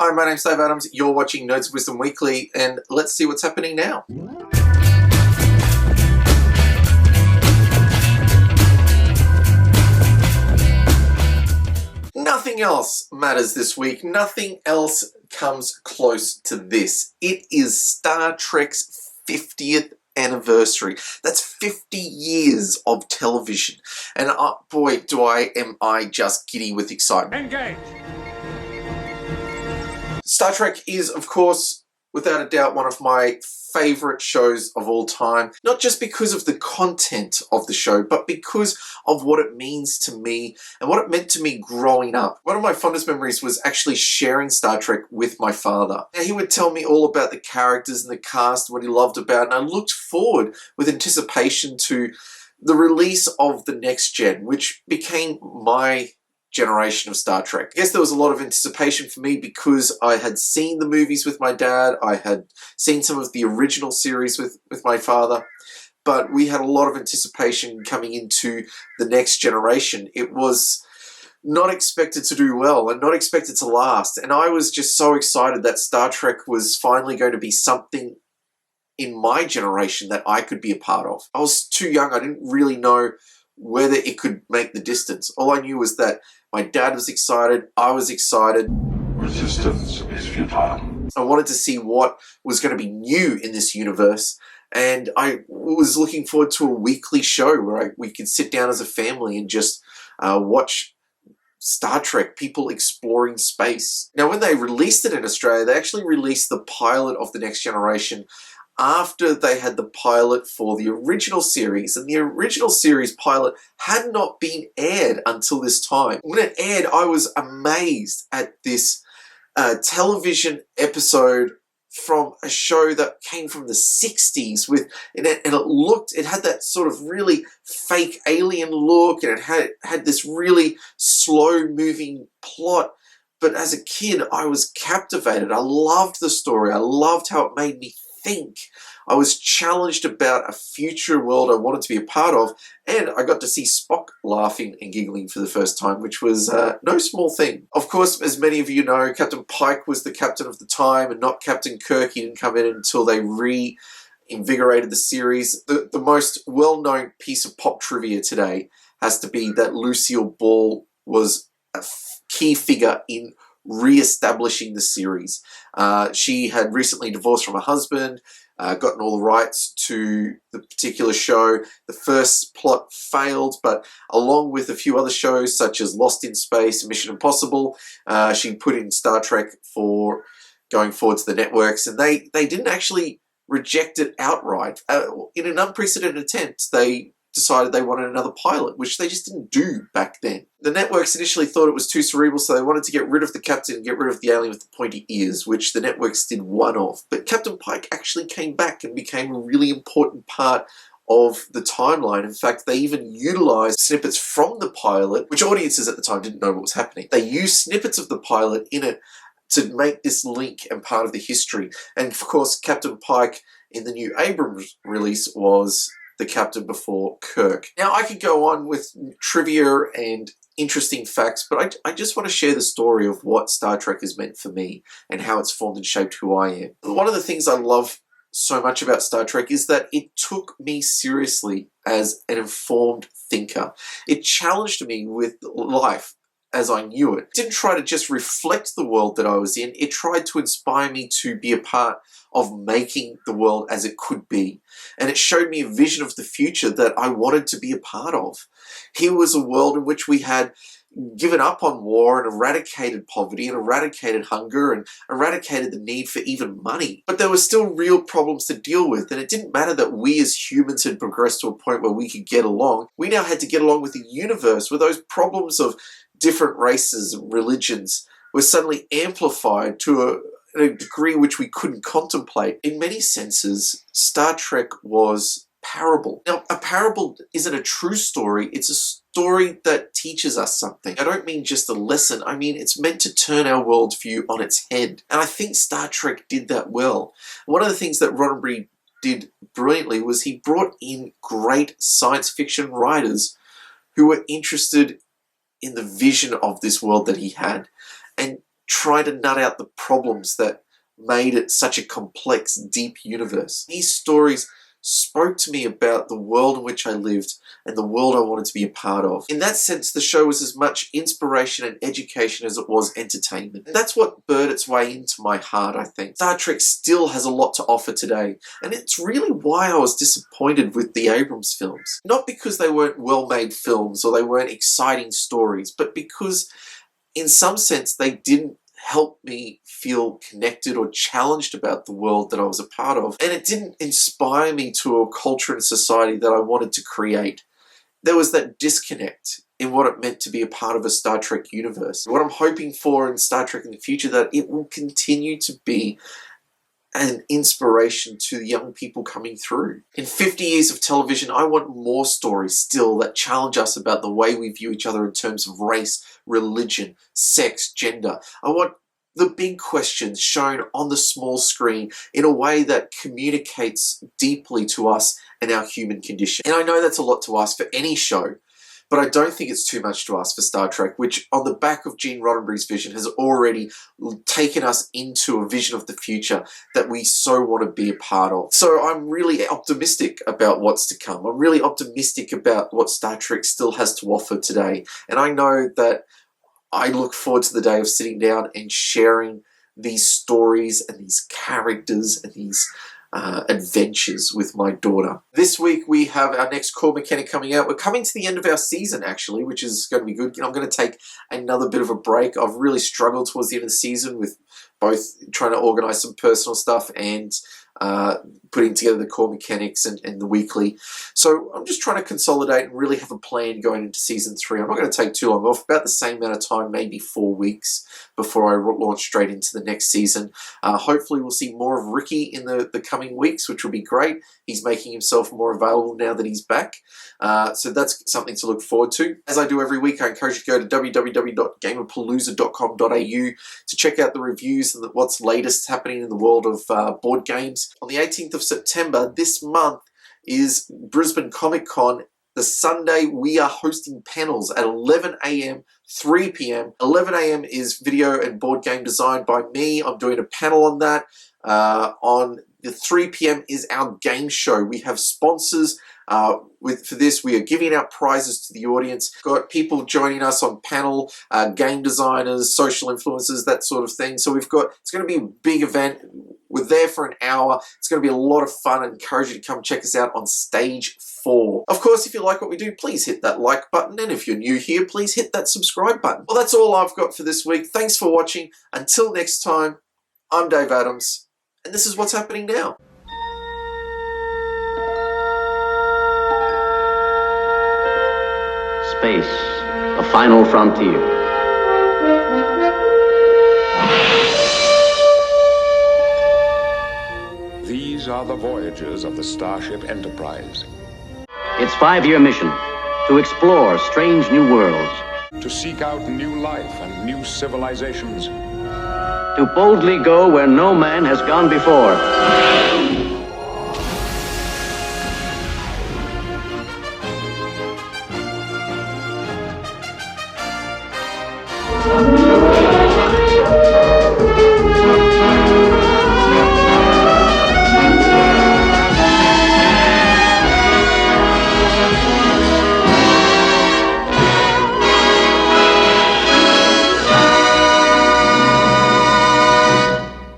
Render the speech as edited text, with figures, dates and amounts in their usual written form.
Hi, my name's Dave Adams. You're watching Nerds of Wisdom Weekly, and let's see what's happening now. Nothing else matters this week. Nothing else comes close to this. It is Star Trek's 50th anniversary. That's 50 years of television. And boy, am I just giddy with excitement. Engage! Star Trek is, of course, without a doubt, one of my favorite shows of all time. Not just because of the content of the show, but because of what it means to me and what it meant to me growing up. One of my fondest memories was actually sharing Star Trek with my father. Now, he would tell me all about the characters and the cast, what he loved about it, and I looked forward with anticipation to the release of The Next Gen, which became my generation of Star Trek. I guess there was a lot of anticipation for me because I had seen the movies with my dad, I had seen some of the original series with my father, but we had a lot of anticipation coming into The Next Generation. It was not expected to do well and not expected to last, and I was just so excited that Star Trek was finally going to be something in my generation that I could be a part of. I was too young, I didn't really know whether it could make the distance. All I knew was that my dad was excited, I was excited. Resistance is futile. I wanted to see what was going to be new in this universe, and I was looking forward to a weekly show where we could sit down as a family and just watch Star Trek, people exploring space. Now, when they released it in Australia, they actually released the pilot of The Next Generation after they had the pilot for the original series, and the original series pilot had not been aired until this time. When it aired, I was amazed at this television episode from a show that came from the 60s and it had that sort of really fake alien look, and it had this really slow moving plot. But as a kid, I was captivated. I loved the story. I loved how it made me think. I was challenged about a future world I wanted to be a part of, and I got to see Spock laughing and giggling for the first time, which was no small thing. Of course, as many of you know, Captain Pike was the captain of the time and not Captain Kirk. He didn't come in until they reinvigorated the series. The most well-known piece of pop trivia today has to be that Lucille Ball was a key figure in re-establishing the series. She had recently divorced from her husband, gotten all the rights to the particular show. The first plot failed, but along with a few other shows such as Lost in Space and Mission Impossible, she put in Star Trek for going forward to the networks, and they didn't actually reject it outright. In an unprecedented attempt, they decided they wanted another pilot, which they just didn't do back then. The networks initially thought it was too cerebral, so they wanted to get rid of the captain and get rid of the alien with the pointy ears, which the networks did one of. But Captain Pike actually came back and became a really important part of the timeline. In fact, they even utilized snippets from the pilot, which audiences at the time didn't know what was happening. They used snippets of the pilot in it to make this link and part of the history. And of course, Captain Pike in the new Abrams release was the captain before Kirk. Now, I could go on with trivia and interesting facts, but I just want to share the story of what Star Trek has meant for me and how it's formed and shaped who I am. One of the things I love so much about Star Trek is that it took me seriously as an informed thinker. It challenged me with life as I knew it. It didn't try to just reflect the world that I was in. It tried to inspire me to be a part of making the world as it could be. And it showed me a vision of the future that I wanted to be a part of. Here was a world in which we had given up on war and eradicated poverty and eradicated hunger and eradicated the need for even money. But there were still real problems to deal with, and it didn't matter that we as humans had progressed to a point where we could get along. We now had to get along with the universe, where those problems of different races and religions were suddenly amplified to a degree which we couldn't contemplate. In many senses, Star Trek was parable. Now, a parable isn't a true story, it's a story that teaches us something. I don't mean just a lesson, I mean it's meant to turn our worldview on its head. And I think Star Trek did that well. One of the things that Roddenberry did brilliantly was he brought in great science fiction writers who were interested in the vision of this world that he had, and try to nut out the problems that made it such a complex, deep universe. These stories spoke to me about the world in which I lived and the world I wanted to be a part of. In that sense, the show was as much inspiration and education as it was entertainment. And that's what burrowed its way into my heart, I think. Star Trek still has a lot to offer today, and it's really why I was disappointed with the Abrams films. Not because they weren't well-made films or they weren't exciting stories, but because in some sense they didn't help me feel connected or challenged about the world that I was a part of. And it didn't inspire me to a culture and society that I wanted to create. There was that disconnect in what it meant to be a part of a Star Trek universe. What I'm hoping for in Star Trek in the future, that it will continue to be an inspiration to the young people coming through. In 50 years of television, I want more stories still that challenge us about the way we view each other in terms of race, religion, sex, gender. I want the big questions shown on the small screen in a way that communicates deeply to us and our human condition. And I know that's a lot to ask for any show, but I don't think it's too much to ask for Star Trek, which on the back of Gene Roddenberry's vision has already taken us into a vision of the future that we so want to be a part of. So I'm really optimistic about what's to come. I'm really optimistic about what Star Trek still has to offer today. And I know that I look forward to the day of sitting down and sharing these stories and these characters and these adventures with my daughter. This week we have our next Core Mechanic coming out. We're coming to the end of our season actually, which is going to be good. I'm going to take another bit of a break. I've really struggled towards the end of the season with both trying to organize some personal stuff and putting together the Core Mechanics and the weekly. So I'm just trying to consolidate and really have a plan going into season 3. I'm not going to take too long off, about the same amount of time, maybe 4 weeks before I launch straight into the next season. Hopefully we'll see more of Ricky in the coming weeks, which will be great. He's making himself more available now that he's back. So that's something to look forward to. As I do every week, I encourage you to go to www.gamerpalooza.com.au to check out the reviews and what's latest happening in the world of board games. On the 18th of September, this month, is Brisbane Comic Con. The Sunday, we are hosting panels at 11 a.m., 3 p.m. 11 a.m. is video and board game design by me. I'm doing a panel on that. On the 3 p.m. is our game show. We have sponsors. For this, we are giving out prizes to the audience. Got people joining us on panel, game designers, social influencers, that sort of thing. So it's going to be a big event. We're there for an hour. It's going to be a lot of fun. I encourage you to come check us out on stage 4. Of course, if you like what we do, please hit that like button. And if you're new here, please hit that subscribe button. Well, that's all I've got for this week. Thanks for watching. Until next time, I'm Dave Adams, and this is what's happening now. Space, the final frontier. These are the voyages of the Starship Enterprise. Its 5-year mission, to explore strange new worlds. To seek out new life and new civilizations. To boldly go where no man has gone before.